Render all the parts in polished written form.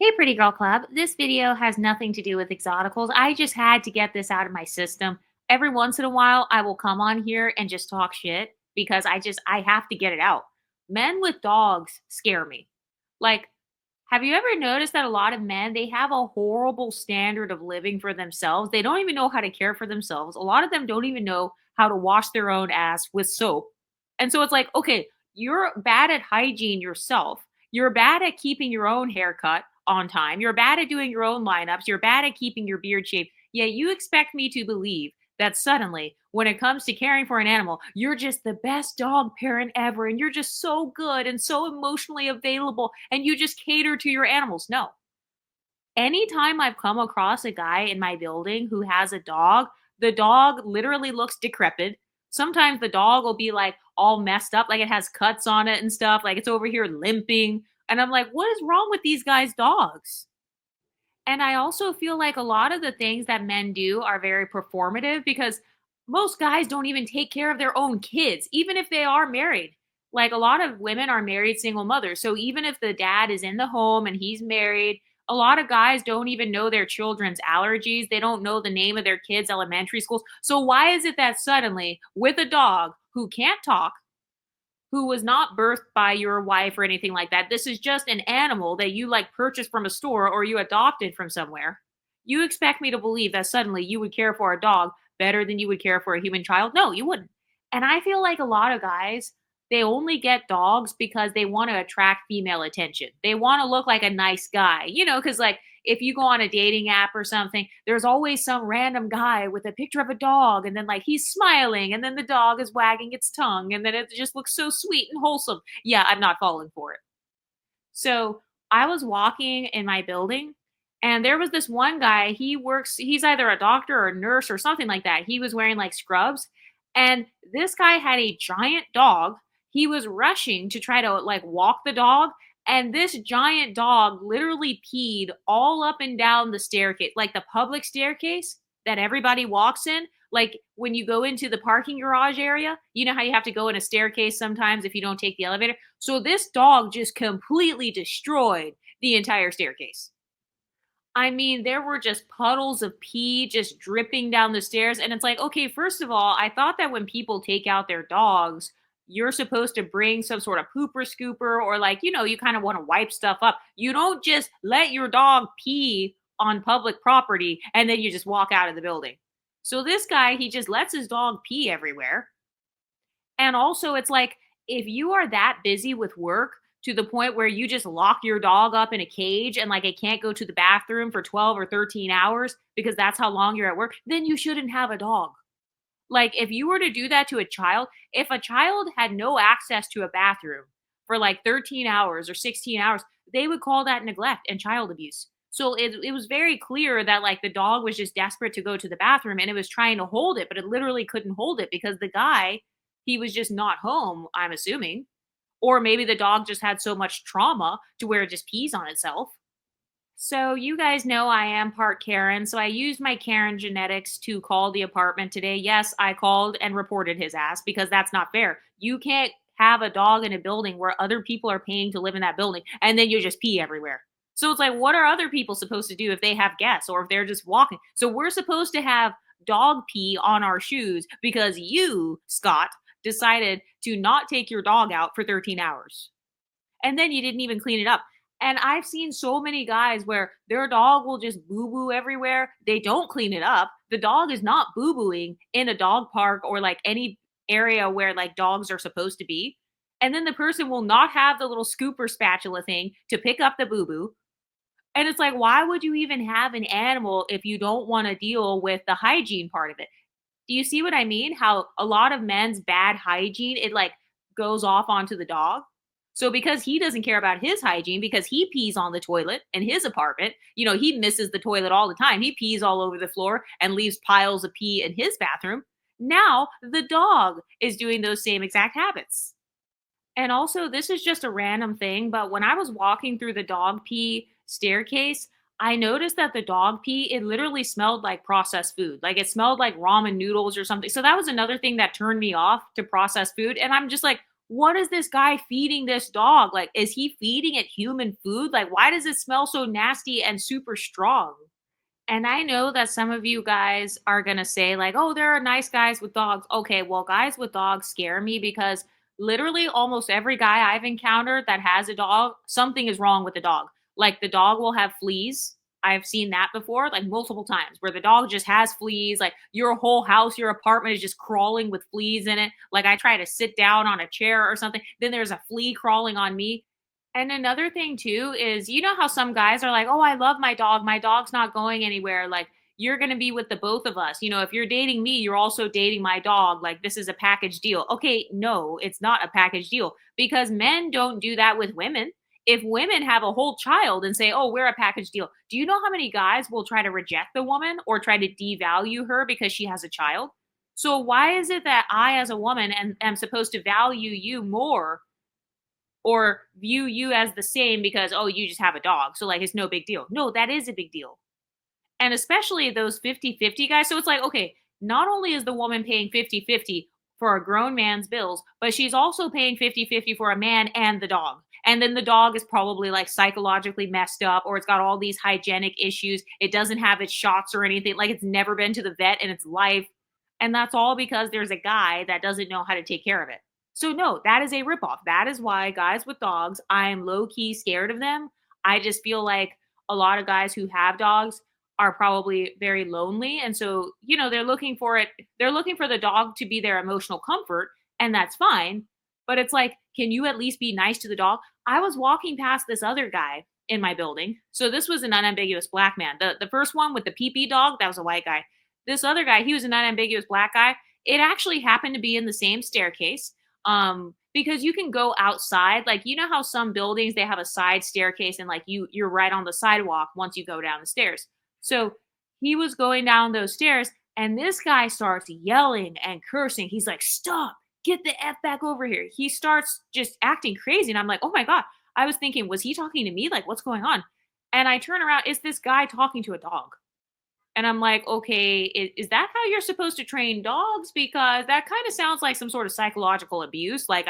Hey, Pretty Girl Club. This video has nothing to do with exoticals. I just had to get this out of my system. Every once in a while, I will come on here and just talk shit because I have to get it out. Men with dogs scare me. Like, have you ever noticed that a lot of men, they have a horrible standard of living for themselves? They don't even know how to care for themselves. A lot of them don't even know how to wash their own ass with soap. And so it's like, okay, you're bad at hygiene yourself. You're bad at keeping your own haircut on time. You're bad at doing your own lineups. You're bad at keeping your beard shaved. Yet you expect me to believe that suddenly, when it comes to caring for an animal, you're just the best dog parent ever. And you're just so good and so emotionally available. And you just cater to your animals. No. Anytime I've come across a guy in my building who has a dog, the dog literally looks decrepit. Sometimes the dog will be like all messed up, like it has cuts on it and stuff, like it's over here limping. And I'm like, what is wrong with these guys' dogs? And I also feel like a lot of the things that men do are very performative because most guys don't even take care of their own kids, even if they are married. Like a lot of women are married single mothers. So even if the dad is in the home and he's married, a lot of guys don't even know their children's allergies. They don't know the name of their kids' elementary schools. So why is it that suddenly, with a dog who can't talk, who was not birthed by your wife or anything like that. This is just an animal that you like purchased from a store or you adopted from somewhere. You expect me to believe that suddenly you would care for a dog better than you would care for a human child? No, you wouldn't. And I feel like a lot of guys, they only get dogs because they want to attract female attention. They want to look like a nice guy, because like if you go on a dating app or something, there's always some random guy with a picture of a dog and then like he's smiling and then the dog is wagging its tongue and then it just looks so sweet and wholesome. Yeah, I'm not falling for it. So I was walking in my building and there was this one guy. He's either a doctor or a nurse or something like that. He was wearing like scrubs. And this guy had a giant dog. He was rushing to try to like walk the dog. And this giant dog literally peed all up and down the staircase, like the public staircase that everybody walks in. Like when you go into the parking garage area, you know how you have to go in a staircase sometimes if you don't take the elevator. So this dog just completely destroyed the entire staircase. I mean, there were just puddles of pee just dripping down the stairs. And it's like, okay, first of all, I thought that when people take out their dogs, you're supposed to bring some sort of pooper scooper or like, you kind of want to wipe stuff up. You don't just let your dog pee on public property and then you just walk out of the building. So this guy, he just lets his dog pee everywhere. And also, it's like if you are that busy with work to the point where you just lock your dog up in a cage and like it can't go to the bathroom for 12 or 13 hours because that's how long you're at work, then you shouldn't have a dog. Like if you were to do that to a child, if a child had no access to a bathroom for like 13 hours or 16 hours, they would call that neglect and child abuse. So it was very clear that like the dog was just desperate to go to the bathroom and it was trying to hold it, but it literally couldn't hold it because the guy, he was just not home, I'm assuming. Or maybe the dog just had so much trauma to where it just pees on itself. So you guys know I am part Karen, so I used my Karen genetics to call the apartment today. Yes, I called and reported his ass because that's not fair. You can't have a dog in a building where other people are paying to live in that building and then you just pee everywhere. So it's like, what are other people supposed to do if they have guests or if they're just walking? So we're supposed to have dog pee on our shoes because you, Scott, decided to not take your dog out for 13 hours. And then you didn't even clean it up. And I've seen so many guys where their dog will just boo boo everywhere. They don't clean it up. The dog is not boo booing in a dog park or like any area where like dogs are supposed to be. And then the person will not have the little scooper spatula thing to pick up the boo boo. And it's like, why would you even have an animal if you don't want to deal with the hygiene part of it? Do you see what I mean? How a lot of men's bad hygiene, it like goes off onto the dog. So because he doesn't care about his hygiene, because he pees on the toilet in his apartment, he misses the toilet all the time. He pees all over the floor and leaves piles of pee in his bathroom. Now the dog is doing those same exact habits. And also, this is just a random thing, but when I was walking through the dog pee staircase, I noticed that the dog pee, it literally smelled like processed food. Like it smelled like ramen noodles or something. So that was another thing that turned me off to processed food. And I'm just like, what is this guy feeding this dog? Like, is he feeding it human food? Like, why does it smell so nasty and super strong? And I know that some of you guys are going to say, like, oh, there are nice guys with dogs. Okay, well, guys with dogs scare me because literally almost every guy I've encountered that has a dog, something is wrong with the dog. Like, the dog will have fleas. I've seen that before, like multiple times, where the dog just has fleas. Like, your whole house, your apartment is just crawling with fleas in it. Like, I try to sit down on a chair or something, then there's a flea crawling on me. And another thing too is, you know how some guys are like, "Oh, I love my dog. My dog's not going anywhere. Like, you're going to be with the both of us. You know, if you're dating me, you're also dating my dog. Like, this is a package deal." Okay, no, it's not a package deal because men don't do that with women. If women have a whole child and say, "Oh, we're a package deal." Do you know how many guys will try to reject the woman or try to devalue her because she has a child? So why is it that I as a woman am supposed to value you more or view you as the same because, oh, you just have a dog, so like it's no big deal? No, that is a big deal. And especially those 50-50 guys. So it's like, okay, not only is the woman paying 50-50 for a grown man's bills, but she's also paying 50-50 for a man and the dog. And then the dog is probably like psychologically messed up, or it's got all these hygienic issues. It doesn't have its shots or anything. Like, it's never been to the vet in its life. And that's all because there's a guy that doesn't know how to take care of it. So, no, that is a ripoff. That is why guys with dogs, I am low key scared of them. I just feel like a lot of guys who have dogs are probably very lonely. And so, they're looking for it. They're looking for the dog to be their emotional comfort, and that's fine. But it's like, can you at least be nice to the dog? I was walking past this other guy in my building. So this was an unambiguous black man. The first one with the pee pee dog, that was a white guy. This other guy, he was an unambiguous black guy. It actually happened to be in the same staircase. Because you can go outside, like, you know how some buildings they have a side staircase and like you're right on the sidewalk once you go down the stairs. So he was going down those stairs and this guy starts yelling and cursing. He's like, "Stop, get the F back over here." He starts just acting crazy. And I'm like, oh my God. I was thinking, was he talking to me? Like, what's going on? And I turn around, it's this guy talking to a dog. And I'm like, okay, is that how you're supposed to train dogs? Because that kind of sounds like some sort of psychological abuse. Like,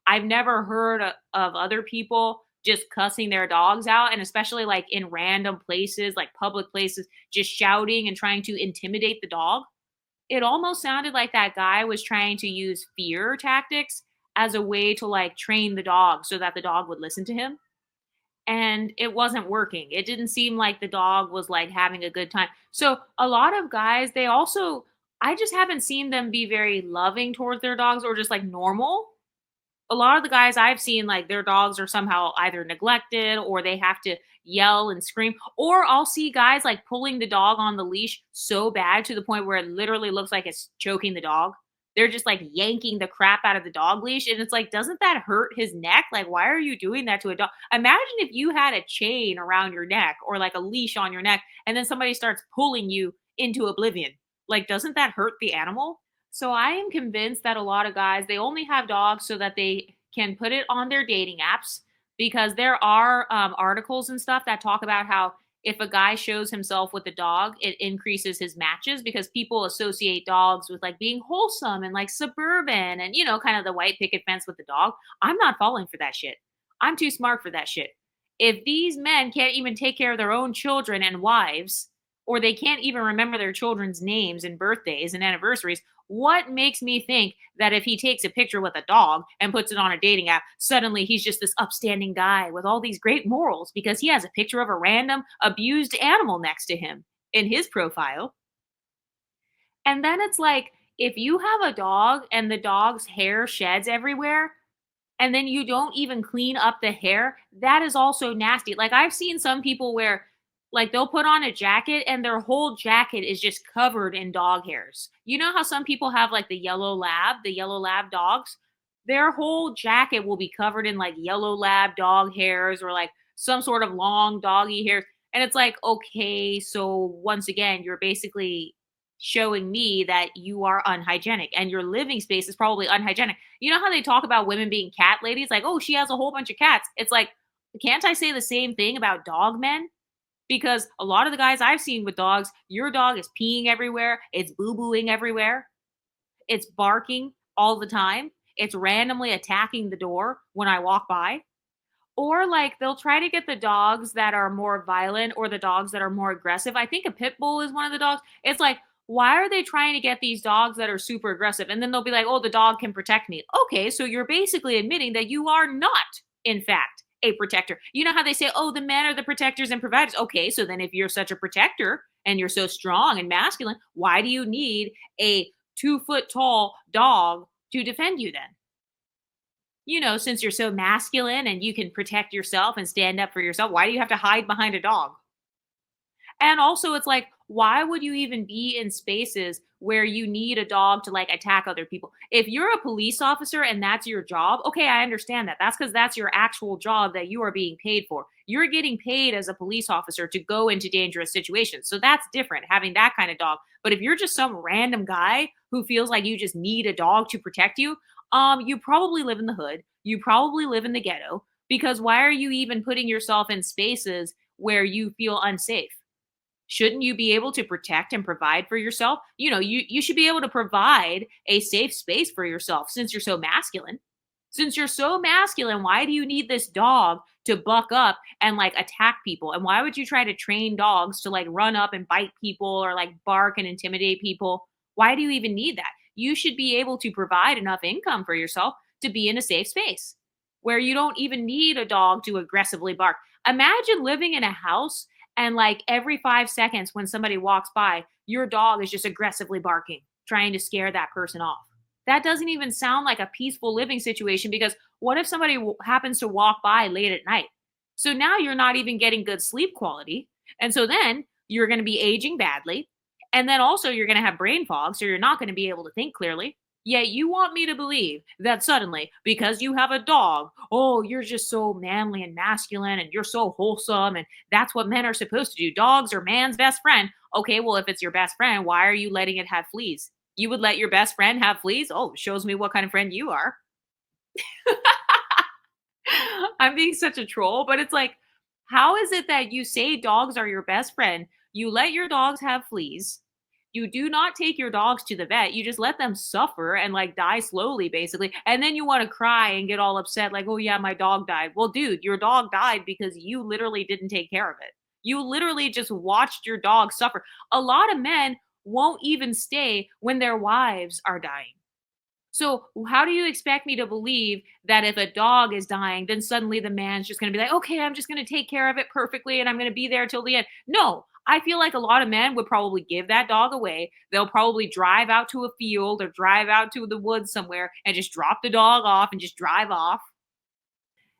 I've never heard of other people just cussing their dogs out. And especially like in random places, like public places, just shouting and trying to intimidate the dog. It almost sounded like that guy was trying to use fear tactics as a way to like train the dog so that the dog would listen to him, and it wasn't working. It didn't seem like the dog was like having a good time. So a lot of guys, they also, I just haven't seen them be very loving towards their dogs or just like normal. A lot of the guys I've seen, like, their dogs are somehow either neglected or they have to yell and scream. Or I'll see guys like pulling the dog on the leash so bad to the point where it literally looks like it's choking the dog. They're just like yanking the crap out of the dog leash. And it's like, doesn't that hurt his neck? Like, why are you doing that to a dog? Imagine if you had a chain around your neck or like a leash on your neck and then somebody starts pulling you into oblivion. Like, doesn't that hurt the animal? So I am convinced that a lot of guys, they only have dogs so that they can put it on their dating apps, because there are articles and stuff that talk about how if a guy shows himself with a dog, it increases his matches because people associate dogs with like being wholesome and like suburban and, kind of the white picket fence with the dog. I'm not falling for that shit. I'm too smart for that shit. If these men can't even take care of their own children and wives, or they can't even remember their children's names and birthdays and anniversaries, what makes me think that if he takes a picture with a dog and puts it on a dating app, suddenly he's just this upstanding guy with all these great morals because he has a picture of a random abused animal next to him in his profile? And then it's like, if you have a dog and the dog's hair sheds everywhere, and then you don't even clean up the hair, that is also nasty. Like, I've seen some people where like they'll put on a jacket and their whole jacket is just covered in dog hairs. You know how some people have like the yellow lab dogs? Their whole jacket will be covered in like yellow lab dog hairs or like some sort of long doggy hairs. And it's like, okay, so once again, you're basically showing me that you are unhygienic and your living space is probably unhygienic. You know how they talk about women being cat ladies? Like, oh, she has a whole bunch of cats. It's like, can't I say the same thing about dog men? Because a lot of the guys I've seen with dogs, your dog is peeing everywhere, it's boo booing everywhere, it's barking all the time. it's randomly attacking the door when I walk by. Or like they'll try to get the dogs that are more violent or the dogs that are more aggressive. I think a pit bull is one of the dogs. It's like, why are they trying to get these dogs that are super aggressive? And then they'll be like, oh, the dog can protect me. Okay, so you're basically admitting that you are not, in fact, a protector. You know how they say, oh, the men are the protectors and providers. Okay, so then if you're such a protector and you're so strong and masculine, why do you need a 2 foot tall dog to defend you then? Since you're so masculine and you can protect yourself and stand up for yourself, why do you have to hide behind a dog? And also, it's like, why would you even be in spaces where you need a dog to like attack other people? If you're a police officer and that's your job, okay, I understand that. That's because that's your actual job that you are being paid for. You're getting paid as a police officer to go into dangerous situations. So that's different, having that kind of dog. But if you're just some random guy who feels like you just need a dog to protect you, you probably live in the hood. You probably live in the ghetto because why are you even putting yourself in spaces where you feel unsafe? Shouldn't you be able to protect and provide for yourself? You should be able to provide a safe space for yourself since you're so masculine. Since you're so masculine, why do you need this dog to buck up and like attack people? And why would you try to train dogs to like run up and bite people or like bark and intimidate people? Why do you even need that? You should be able to provide enough income for yourself to be in a safe space where you don't even need a dog to aggressively bark. Imagine living in a house and like every 5 seconds when somebody walks by, your dog is just aggressively barking, trying to scare that person off. That doesn't even sound like a peaceful living situation because what if somebody happens to walk by late at night? So now you're not even getting good sleep quality. And so then you're going to be aging badly. And then also you're going to have brain fog. So you're not going to be able to think clearly. Yet you want me to believe that suddenly, because you have a dog, oh, you're just so manly and masculine and you're so wholesome. And that's what men are supposed to do. Dogs are man's best friend. Okay, well, if it's your best friend, why are you letting it have fleas? You would let your best friend have fleas? Oh, shows me what kind of friend you are. I'm being such a troll, but it's like, how is it that you say dogs are your best friend? You let your dogs have fleas. You do not take your dogs to the vet. You just let them suffer and like die slowly, basically. And then you want to cry and get all upset, like, oh, yeah, my dog died. Well, dude, your dog died because you literally didn't take care of it. You literally just watched your dog suffer. A lot of men won't even stay when their wives are dying. So, how do you expect me to believe that if a dog is dying, then suddenly the man's just going to be like, okay, I'm just going to take care of it perfectly and I'm going to be there till the end? No, I feel like a lot of men would probably give that dog away. They'll probably drive out to a field or drive out to the woods somewhere and just drop the dog off and just drive off.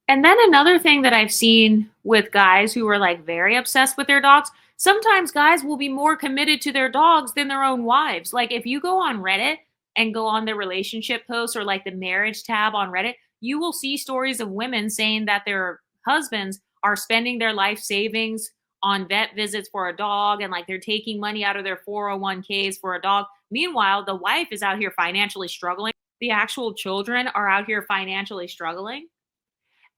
And then another thing that I've seen with guys who are like very obsessed with their dogs, sometimes guys will be more committed to their dogs than their own wives. Like if you go on Reddit and go on their relationship posts or like the marriage tab on Reddit, you will see stories of women saying that their husbands are spending their life savings on vet visits for a dog and like they're taking money out of their 401ks for a dog. Meanwhile, the wife is out here financially struggling. The actual children are out here financially struggling.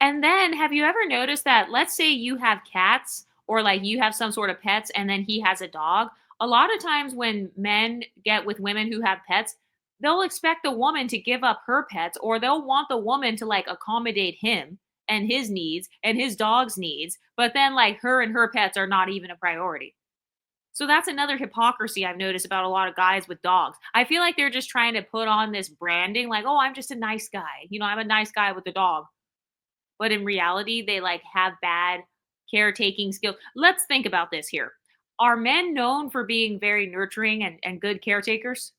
And then have you ever noticed that let's say you have cats or like you have some sort of pets and then he has a dog? A lot of times when men get with women who have pets, they'll expect the woman to give up her pets or they'll want the woman to like accommodate him and his needs and his dog's needs, but then like her and her pets are not even a priority. So that's another hypocrisy I've noticed about a lot of guys with dogs. I feel like they're just trying to put on this branding like, "Oh, I'm just a nice guy. I'm a nice guy with a dog." But in reality, they like have bad caretaking skills. Let's think about this here. Are men known for being very nurturing and good caretakers?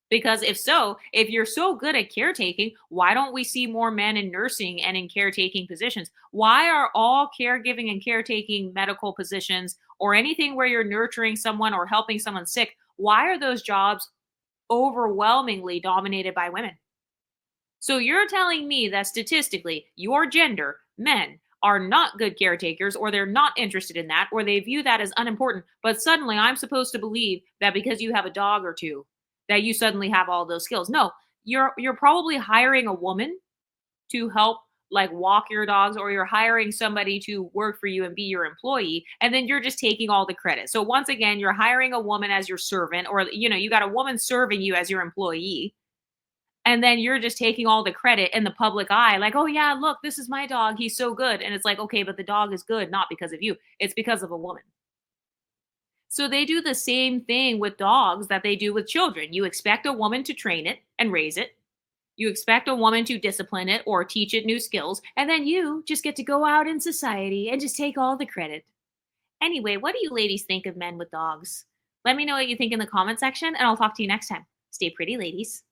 Because if so, if you're so good at caretaking, why don't we see more men in nursing and in caretaking positions? Why are all caregiving and caretaking medical positions or anything where you're nurturing someone or helping someone sick, why are those jobs overwhelmingly dominated by women? So you're telling me that statistically, your gender, men, are not good caretakers or they're not interested in that or they view that as unimportant, but suddenly I'm supposed to believe that because you have a dog or two that you suddenly have all those skills. No, you're probably hiring a woman to help like walk your dogs or you're hiring somebody to work for you and be your employee and then you're just taking all the credit. So once again, you're hiring a woman as your servant or you got a woman serving you as your employee. And then you're just taking all the credit in the public eye, like, oh, yeah, look, this is my dog. He's so good. And it's like, okay, but the dog is good, not because of you, it's because of a woman. So they do the same thing with dogs that they do with children. You expect a woman to train it and raise it. You expect a woman to discipline it or teach it new skills. And then you just get to go out in society and just take all the credit. Anyway, what do you ladies think of men with dogs? Let me know what you think in the comment section, and I'll talk to you next time. Stay pretty, ladies.